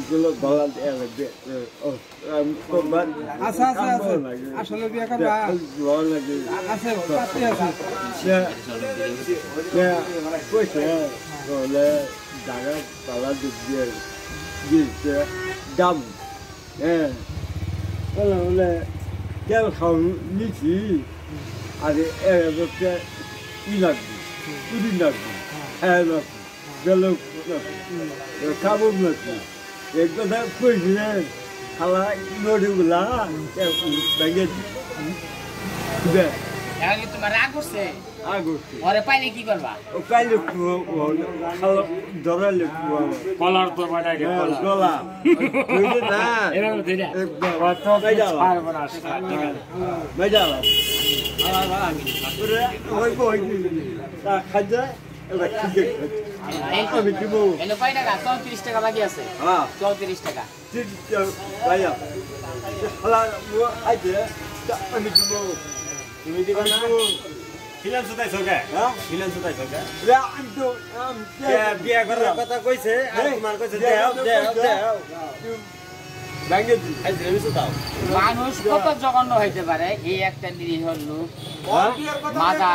গুলো গলা আচ্ছা আচ্ছা আসলে বিয়ে করবা আছে পাতি আছে কইছে বলে জায়গা তালা দিয়ে দিয়েছে দাম হ্যাঁ বলে তেল খাওয়া নিচ্ছি আর ই লাগবে পুরি লাগবে হ্যাঁ লাগবে বেলো খাবো লাগবে এক কথা কইছি না খালা নদীগুলা ভেঙে দিবে তোমার রাগ করছে আগস্ট ওরে পাইলে কি করবা ও পাইলে খালা ধরালে কলার তো বাটাই গলা বুঝলি না এরকম দিনা একদম কত পারবো না মেজালা ওই খাজা এবার খিদে আমি দিব এলো কয় টাকা 34 টাকা বাকি আছে হ্যাঁ 34 টাকা ঠিক ভাইয়া খালা আইছে আমি দিব তুমি দিবা না খিলান সুতাই সরকার হ্যাঁ খিলান সুতাই সরকার বিয়া করার কথা কইছে আর তোমার কইছে দেও ব্যাংকে আইছে বিশু দাও মানুষ কত জঘন্য হইতে পারে এই একটা নিরীহ লোক মাথা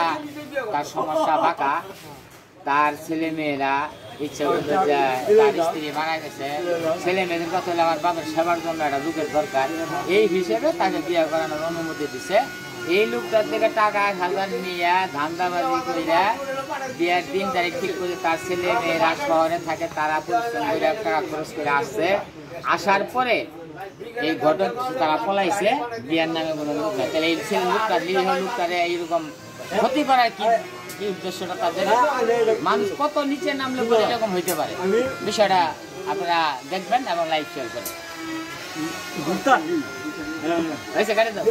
তার সমস্যা বাঁকা তার ছেলে মেয়েরা ইচ্ছা করতে যায় তার স্ত্রী মারা গেছে ছেলে মেয়েদের কথা হলে আমার বাবার সেবার জন্য একটা লোকের দরকার এই হিসেবে তাকে বিয়ে করানোর অনুমতি দিছে এই লোকটার থেকে টাকা 1000 নিয়ে ধান্দাবাজি কইরা বিয়ের দিন তারিখ ঠিক করে তার ছেলে মেয়েরা শহরে থাকে তারা পরিশ্রম করে টাকা খরচ করে আসছে আসার পরে এই ঘটনা তারা পলাইছে বিয়ের নামে কোনো লোক নাই তাহলে এই ছেলে লোকটা নিরীহ লোকটারে এইরকম ক্ষতি করার কি কি উদ্দেশ্যটা তাদের মানুষ কত নিচে নামলে পরে এরকম হইতে পারে বিষয়টা আপনারা দেখবেন এবং লাইক শেয়ার করবেন গুতা হয়েছে গাড়ি দাও